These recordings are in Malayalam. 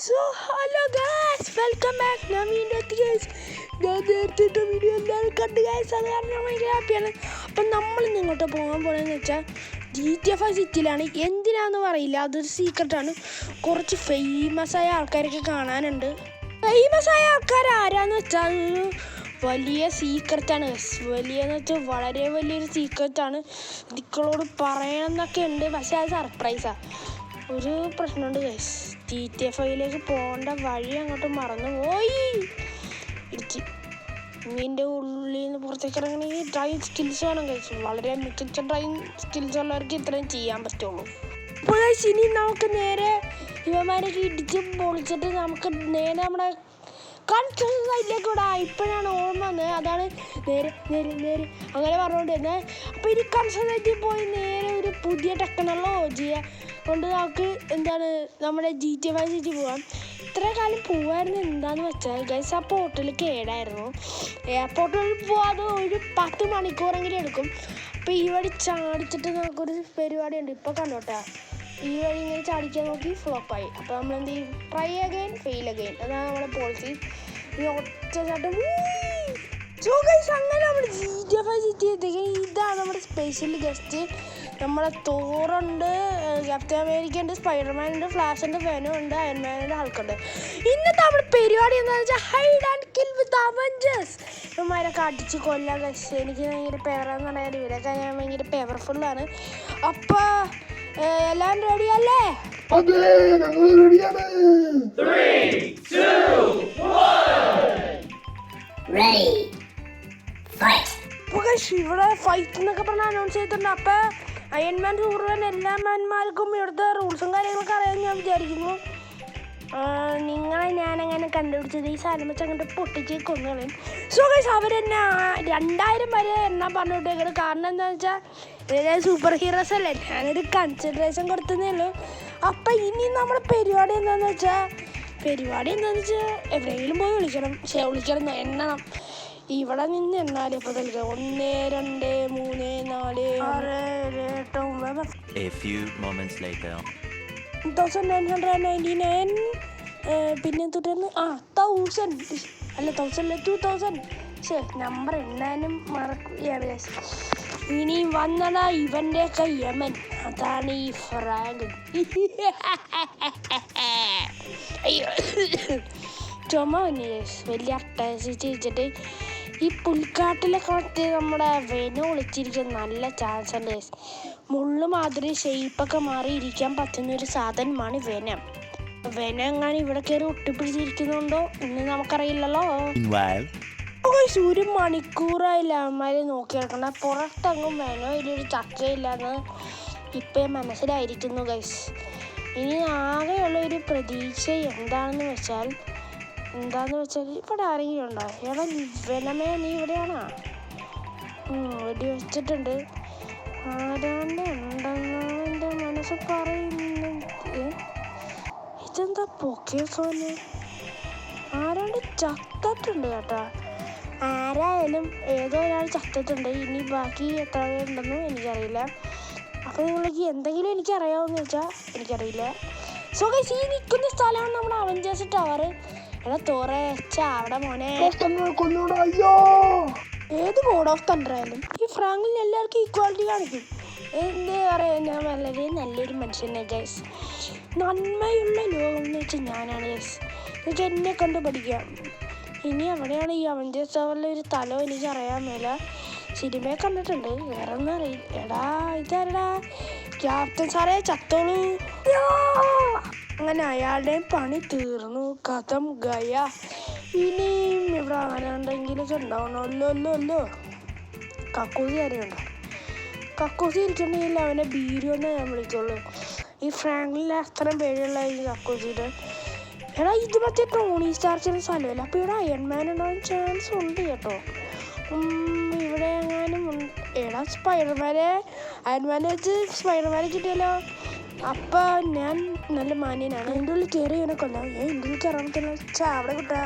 So hello guys, welcome back. ഞാൻ വീണ്ടും എത്തി ഗൈസ്. ഞാൻ നേരത്തെ വീഡിയോ എല്ലാവരും കണ്ട് ഗൈസ്, അത് കാരണം ഞാൻ ഭയങ്കര ഹാപ്പിയാണ്. അപ്പം നമ്മൾ ഇങ്ങോട്ട് പോകാൻ പോകണമെന്ന് വെച്ചാൽ GTA 5 സിറ്റിയിലാണ്. എന്തിനാന്ന് പറയില്ല, അതൊരു സീക്രട്ടാണ്. കുറച്ച് ഫേമസ് ആയ ആൾക്കാരൊക്കെ കാണാനുണ്ട്. ഫേമസ് ആയ ആൾക്കാർ ആരാന്ന് വെച്ചാൽ ഒരു വലിയ സീക്രട്ടാണ് ഗൈസ്. വലിയെന്ന് വെച്ചാൽ വളരെ വലിയൊരു സീക്രട്ടാണ്. നിങ്ങളോട് പറയണമെന്നൊക്കെ ഉണ്ട്, പക്ഷേ അത് സർപ്രൈസാണ്. ഒരു പ്രശ്നമുണ്ട് ഗൈസ്, GTA 5 പോകേണ്ട വഴി അങ്ങോട്ട് മറന്നു പോയി. ഇടിച്ച് ഇതിൻ്റെ ഉള്ളിൽ നിന്ന് പുറത്തേക്ക് ഇറങ്ങണമെങ്കിൽ ഡ്രൈവിംഗ് സ്കിൽസ് വേണം ഗൈസ്. വളരെ മികച്ച ഡ്രൈവിംഗ് സ്കിൽസ് ഉള്ളവർക്ക് ഇത്രയും ചെയ്യാൻ പറ്റുള്ളൂ. അപ്പോൾ ഗൈസ്, ഇനി നമുക്ക് നേരെ ഇവന്മാരൊക്കെ ഇടിച്ച് പൊളിച്ചിട്ട് നമുക്ക് നേരെ നമ്മുടെ കൺസ്ട്രക്ഷൻ സൈറ്റിലേക്ക് വിടാം. ഇപ്പോഴാണ് ഓർമ്മ വന്നത്, അതാണ് നേരെ നേരെ നേരെ അങ്ങനെ പറഞ്ഞുകൊണ്ടിരുന്നത്. അപ്പോൾ ഇനി കൺസ്ട്രക്ഷൻ സൈറ്റിൽ പോയി നേരെ ഒരു പുതിയ ടെക്നോളജിയെ കൊണ്ട് നമുക്ക് നമ്മുടെ GTA 5 സിറ്റി പോകാം. ഇത്ര കാലം പോകായിരുന്നു എന്താണെന്ന് വെച്ചാൽ ഗൈസ്, ആ പോർട്ടൽ കേടായിരുന്നു. എയർപോർട്ടിൽ പോകാതെ ഒരു 10 മണിക്കൂറെങ്കിലും എടുക്കും. അപ്പോൾ ഈ വഴി ചാടിച്ചിട്ട് നമുക്കൊരു പരിപാടിയുണ്ട്. ഇപ്പോൾ കണ്ടോട്ടാ, ഈ വഴി ഇങ്ങനെ ചാടിക്കാൻ നോക്കി ഫ്ലോപ്പായി. അപ്പോൾ നമ്മൾ എന്ത് ചെയ്യും? ട്രൈ അഗൈൻ, ഫെയിൽ അഗൈൻ, അതാണ് നമ്മുടെ പോളിസി. ഈ ഒറ്റച്ചാട്ടം. സോ ഗൈസ്, അങ്ങനെ നമ്മൾ GTA 5 സിറ്റി എത്തിക്കാൻ. ഇതാണ് നമ്മുടെ സ്പെഷ്യൽ ഗസ്റ്റ്. നമ്മളെ തോറുണ്ട്, ക്യാപ്റ്റൻ അമേരിക്ക ഉണ്ട്, സ്പൈഡർമാൻ ഉണ്ട്, ഫ്ലാഷ് ഉണ്ട്, വെനം ഉണ്ട്, അയൺമാൻ ഉണ്ട്, ഹൾക്കുണ്ട്. ഇന്നത്തെ നമ്മുടെ പരിപാടി എന്താണെന്ന് വെച്ചാൽ hide and kill with Avengers. ഇവന്മാരൊക്കെ അടിച്ച് കൊല്ലാൻ ഗൈസ്. എനിക്ക് ഭയങ്കര പേവറാന്ന് പറഞ്ഞാൽ ഇവരൊക്കെ ഞാൻ ഭയങ്കര പേവർഫുള്ളാണ്. അപ്പോൾ എല്ലാവരും റെഡി അല്ലേ? ഇവിടെ ഫൈറ്റ് എന്നൊക്കെ പറഞ്ഞ് അനൗൺസ് ചെയ്തിട്ടുണ്ട്. അപ്പോൾ അയൺമാൻ സൂപ്പർമാൻ എല്ലാ മാന്മാർക്കും ഇവിടുത്തെ റൂൾസും കാര്യങ്ങളൊക്കെ അറിയാമെന്ന് ഞാൻ വിചാരിക്കുന്നു. നിങ്ങളെ ഞാനങ്ങനെ കണ്ടുപിടിച്ചത് ഈ സാധനം വെച്ച് അങ്ങോട്ട് പൊട്ടിച്ച് കൊന്നുകളയും. സോ ഗൈസ്, അവരെന്നെ 2000 വരെ എണ്ണാൻ പറഞ്ഞു വിട്ടേക്കുന്നത്. കാരണം എന്താണെന്ന് വെച്ചാൽ സൂപ്പർ ഹീറോസ് അല്ലേ, ഞാനൊരു കൺസിഡറേഷൻ കൊടുത്തതേ ഉള്ളൂ. അപ്പം ഇനി നമ്മുടെ പരിപാടി എന്താണെന്ന് വെച്ചാൽ എവിടെയെങ്കിലും പോയി വിളിക്കണം എണ്ണണം. ഇവിടെ നിന്ന് എണ്ണാല് ഇപ്പോൾ തൽക്കാം 1 2 3 4 6 7 8 9 1999. പിന്നെ തുടർന്ന് 1000 അല്ല 2000 നമ്പർ എണ്ണാനും മറക്കുകയാണ് ഗൈസ്. ഇനി വന്നതാ ഇവൻ്റെയൊക്കെ യമൻ, അതാണ് ഈ ഫ്രാങ്ക്. അയ്യോ, ചുമ വന്നു ഗൈസ്. വലിയ അട്ടഹസിച്ച് വെച്ചിട്ട് ഈ പുൽക്കാട്ടിലൊക്കെ നമ്മുടെ വെനം ഒളിച്ചിരിക്കാൻ നല്ല ചാൻസ് ഉണ്ട് ഗൈസ്. മുള്ളു മാതിരി ഷെയ്പ്പൊക്കെ മാറിയിരിക്കാൻ പറ്റുന്നൊരു സാധനമാണ് വെനം. എങ്ങാനും ഇവിടെ കയറി ഒട്ടിപ്പിടിച്ചിരിക്കുന്നുണ്ടോ എന്ന് നമുക്കറിയില്ലല്ലോ. ഒരു മണിക്കൂറായില്ല അവന്മാർ നോക്കി നടക്കണ. പുറത്തെങ്ങും വെനോ ഇതിലൊരു ചക്കയില്ലാന്ന് ഇപ്പം മനസ്സിലായിരിക്കുന്നു ഗൈസ്. ഇനി ആകെയുള്ള ഒരു പ്രതീക്ഷ എന്താണെന്ന് വെച്ചാൽ ഇവിടെ ആരെങ്കിലും ഉണ്ടോ? എടാ വെനമേ, നീ ഇവിടെയാണോ? വെടി വെച്ചിട്ടുണ്ട്. ആരാണ്ട് ഉണ്ടെന്നാണ് എൻ്റെ മനസ്സ് പറയുന്നത്. ഇതെന്താ പൊക്കിയസോന്? ആരാണ്ട് ചത്തിട്ടുണ്ട് കേട്ടോ. ആരായാലും ഏതോ ഒരാൾ ചത്തിട്ടുണ്ട്. ഇനി ബാക്കി എത്ര ഉണ്ടെന്നും എനിക്കറിയില്ല. അപ്പോൾ നിങ്ങൾക്ക് എന്തെങ്കിലും എനിക്കറിയാമെന്ന് വെച്ചാൽ എനിക്കറിയില്ല. സോ ഗൈസ്, ഈ നിൽക്കുന്ന സ്ഥലമാണ് നമ്മുടെ അവഞ്ചേഴ്സ് ടവർ. എടാ തോറെ അവിടെ മോനെ, ഏത് ഗോഡ് ഓഫ് തണ്ടർ ആയാലും ഈ ഫ്രാങ്കിൽ എല്ലാവർക്കും ഈക്വാലിറ്റി കാണിക്കും. എന്താ പറയുക, ഞാൻ വളരെ നല്ലൊരു മനുഷ്യനാണ് ഗൈസ്. നന്മയുള്ള ലോകം എന്ന് വെച്ചാൽ ഞാനാണ് ഗൈസ്. എനിക്ക് എന്നെ കൊണ്ട് പഠിക്കാം. ഇനി അവിടെയാണ് ഈ അവഞ്ചേഴ്സ് ടവറിലെ ഒരു തലം എനിക്ക് അറിയാൻ മേല. സിനിമയെ കണ്ടിട്ടുണ്ട്, വേറെ ഒന്നും അറിയില്ല. എടാ ഇതാരടാ? ക്യാപ്റ്റൻ സാറേ, ചത്തോളൂ. അങ്ങനെ അയാളുടെയും പണി തീർന്നു. കഥം ഗയ. ഇനിയും ഇവിടെ ആരാണ്ടെങ്കിലൊക്കെ ഉണ്ടാവണമല്ലോ. കക്കൂസി ആരെയുണ്ടോ? കക്കൂസി ഇരിക്കണമെങ്കിൽ അവനെ ബീരുവെന്ന് ഞാൻ വിളിക്കുള്ളൂ. ഈ ഫ്രാങ്കിലെ അത്രയും പേടിയുള്ള ഈ കക്കൂസിയുടെ. എടാ, ഇത് മറ്റേ ടോണി സ്റ്റാർക്കിൻ്റെ സ്ഥലമല്ല. അപ്പോൾ ഇവിടെ അയൺമാൻ ഉണ്ടാവാൻ ചാൻസ് ഉണ്ട് കേട്ടോ. ഇവിടെ എങ്ങാനും എടാ അയൺമാനെ വെച്ച് സ്പൈഡർമാനെ കിട്ടിയല്ലോ. അപ്പം ഞാൻ നല്ല മാന്യനാണ്. എൻ്റെ ഉള്ളിൽ കയറി ഇവനെ കൊല്ലാം. എൻ്റെ ഉള്ളിൽ കയറാൻ പറ്റില്ല. അവിടെ കിട്ടാ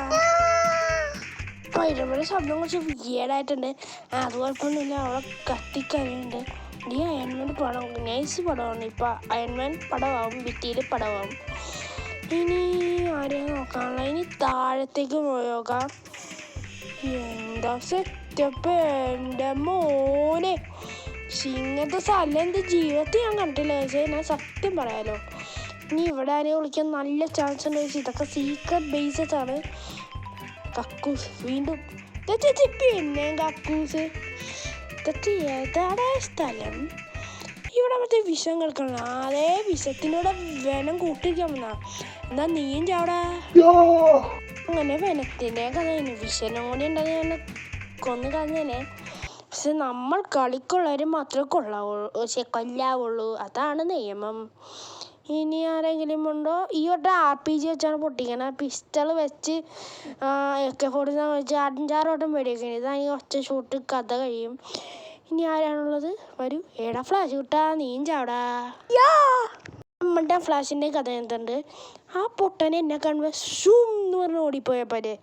സ്പൈഡർമാൻ്റെ ശബ്ദം കുറച്ച് വിയേഡായിട്ടുണ്ട്. അത് കുഴപ്പമൊന്നുമില്ല. അവളെ കത്തിക്കറിയുന്നുണ്ട്. ഈ അയൺമാൻ പടം നൈസ് പടമാണ്. ഇപ്പം അയൺമാൻ പടമാവും, ഭിത്തിയിൽ പടമാവും. ഇനി ആര് നോക്കാനുള്ള. ഇനി താഴത്തേക്ക് പോയോക്കാം. എന്താ സെറ്റപ്പ് എൻ്റെ മോനെ. ഇങ്ങനത്തെ സ്ഥലം എൻ്റെ ജീവിതത്തിൽ ഞാൻ കണ്ടില്ല. പക്ഷേ ഞാൻ സത്യം പറയാലോ, ഇനി ഇവിടെ ആരെയും വിളിക്കാൻ നല്ല ചാൻസ് ഉണ്ട്. ഇതൊക്കെ സീക്രട്ട് ബേസസ് ആണ്. കക്കൂസ് വീണ്ടും പിന്നെയും കക്കൂസ്. ഇതൊക്കെ ഏതാടെ സ്ഥലം? ഇവിടെ മറ്റേ വിഷം കേൾക്കണം. അതേ വിഷത്തിനൂടെ വെനം കൂട്ടിരിക്കാൻ വന്നാ. എന്താ നീയും ചാവടാ? അങ്ങനെ വെനത്തിൻ്റെ കഥ വിഷനും കൂടി ഉണ്ടെങ്കിൽ ഞാൻ കൊന്നു കളഞ്ഞേനെ. പക്ഷെ നമ്മൾ കളിക്കുള്ളവർ മാത്രമേ കൊല്ലാവുള്ളൂ. അതാണ് നിയമം. ഇനി ആരെങ്കിലും ഉണ്ടോ? ഈ വട്ടം RPG വെച്ചാണ് പൊട്ടിക്കണം. പിസ്റ്റൾ വെച്ച് AK-47 വെച്ച് 5-6 വട്ടം വെടിവെക്കണം. ഇതാണെങ്കിൽ ഒറ്റ ഷൂട്ട് കഥ കഴിയും. ഇനി ആരാണുള്ളത്? വരൂ. ഏടാ ഫ്ലാഷ് കിട്ടാ? നീയും ചാവടാ. നമ്മുടെ ഫ്ലാഷിൻ്റെ കഥ എന്തുണ്ട്? ആ പൊട്ടനെ എന്നെ കാണുമ്പോൾ ഷൂം എന്ന് പറഞ്ഞ് ഓടിപ്പോയപ്പോലെ.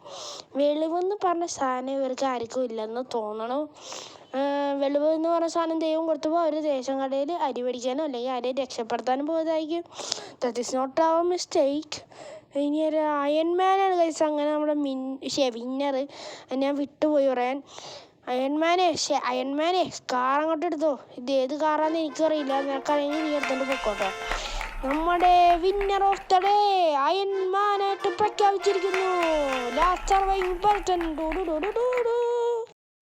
വെളിവെന്ന് പറഞ്ഞ സാധനം ഇവർക്ക് ആർക്കും ഇല്ലെന്ന് തോന്നണു. വെളിവ് എന്ന് പറഞ്ഞ സാധനം ദൈവം കൊടുത്തപ്പോൾ അവർ റേഷൻ കടയിൽ അരി മേടിക്കാനോ അല്ലെങ്കിൽ ആരെയും രക്ഷപ്പെടുത്താനും പോയതായിരിക്കും. That is not our mistake. ഇനി ഒരു അയൺമാനാണ് കഴിച്ചത്. അങ്ങനെ നമ്മുടെ വിന്നർ ഞാൻ വിട്ടുപോയി പറയാൻ. അയൺമാനെ കാർ അങ്ങോട്ട് എടുത്തോ. ഇത് ഏത് കാറാന്ന് എനിക്കറിയില്ല. നിനക്കറിയെങ്കിൽ നീ എടുത്തോണ്ട് പൊക്കോട്ടോ. നമ്മുടെ വിന്നർ ഓഫ് ദ ഡേ അയൺമാനായിട്ട് പ്രഖ്യാപിച്ചിരിക്കുന്നു. Last surviving person.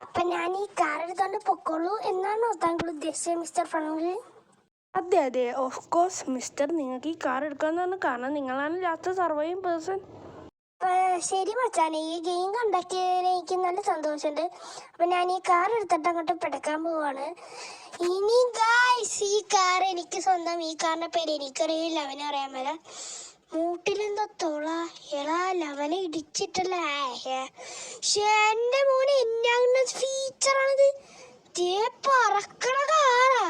അപ്പൊ ഞാൻ ഈ കാർ എടുത്തോണ്ട് പൊക്കോളൂ എന്നാണോ താങ്കൾ ഉദ്ദേശിച്ചത് മിസ്റ്റർ ഫണോലി? അതെ ഓഫ് കോഴ്സ് മിസ്റ്റർ. നിങ്ങൾക്ക് ഈ കാർ എടുക്കാമെന്നാണ്. കാരണം നിങ്ങളാണ് ലാസ്റ്റ് സർവൈവിംഗ് പേഴ്സൺ. ശരി മച്ചാനെ, ഈ ഗെയിം കണ്ടക്ട് ചെയ്തതിന് എനിക്ക് നല്ല സന്തോഷമുണ്ട്. അപ്പൊ ഞാൻ ഈ കാർ എടുത്തിട്ട് അങ്ങോട്ട് പിടക്കാൻ പോവാണ്. ഇനി ഗായ്സ്, ഈ കാർ എനിക്ക് സ്വന്തം. ഈ കാറിന്റെ പേര് എനിക്കറിയില്ല, അവനെ അറിയാൻ മേല. മൂട്ടിലെന്തോ തൊള എളാ ലവനെ ഇടിച്ചിട്ടല്ല. എന്റെ മോനെ എന്നാ ഫീച്ചറാണിത്. പറക്കണ കാറാ.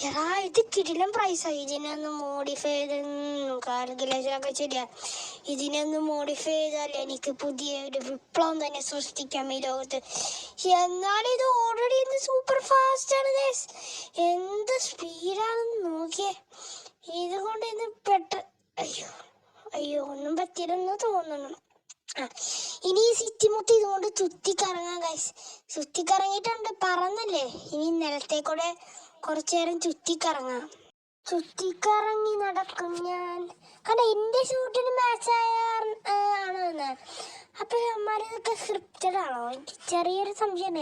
എടാ ഇത് കിടിലം പ്രൈസായി. ഇതിനൊന്ന് മോഡിഫൈ ചെയ്ത് കാൽക്കുലേഷനൊക്കെ ശരിയാ. ഇതിനൊന്ന് മോഡിഫൈ ചെയ്താൽ എനിക്ക് പുതിയ ഒരു വിപ്ലവം തന്നെ സൃഷ്ടിക്കാം ഈ ലോകത്ത്. എന്നാൽ ഇത് ഓൾറെഡി ഇന്ന് സൂപ്പർ ഫാസ്റ്റ് ആണ് ഗൈസ്. എന്ത് സ്പീഡാണെന്ന് നോക്കിയേ. ഇതുകൊണ്ട് ഇന്ന് അയ്യോ ഒന്നും പറ്റില്ലെന്ന് തോന്നുന്നു. ഇനി ഈ സിറ്റി മൊത്തം ഇതുകൊണ്ട് ചുറ്റിക്കറങ്ങാം ഗൈസ്. ചുറ്റിക്കറങ്ങിയിട്ടുണ്ട്, പറന്നല്ലേ. ഇനി നിലത്തേക്കൂടെ കുറച്ചു നേരം ചുറ്റിക്കറങ്ങി നടക്കും ഞാൻ. കാരണം എന്റെ ഷൂട്ടിന് മാച്ച് ആണ്. അപ്പൊ അമ്മാരിതൊക്കെ സ്ക്രിപ്റ്റഡ് ആണോ? എനിക്ക് ചെറിയൊരു സംശയം.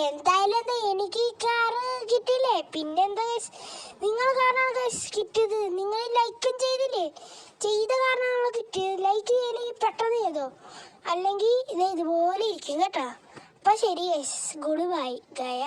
എന്തായാലും എന്താ എനിക്ക് ഈ കാറ് കിട്ടിയില്ലേ. പിന്നെന്താ നിങ്ങൾ കാരണമാണ് കിട്ടിയത്. നിങ്ങൾ ലൈക്കും ചെയ്തില്ലേ? ചെയ്ത കാരണമാണല്ലോ കിട്ടിയത്. ലൈക്ക് ചെയ്യില്ലെങ്കിൽ പെട്ടെന്ന് ചെയ്തോ, അല്ലെങ്കിൽ ഇത് ഇതുപോലെ ഇരിക്കും കേട്ടോ. അപ്പൊ ശരി ഗൈസ്, ഗുഡ് ബൈ ഗയ.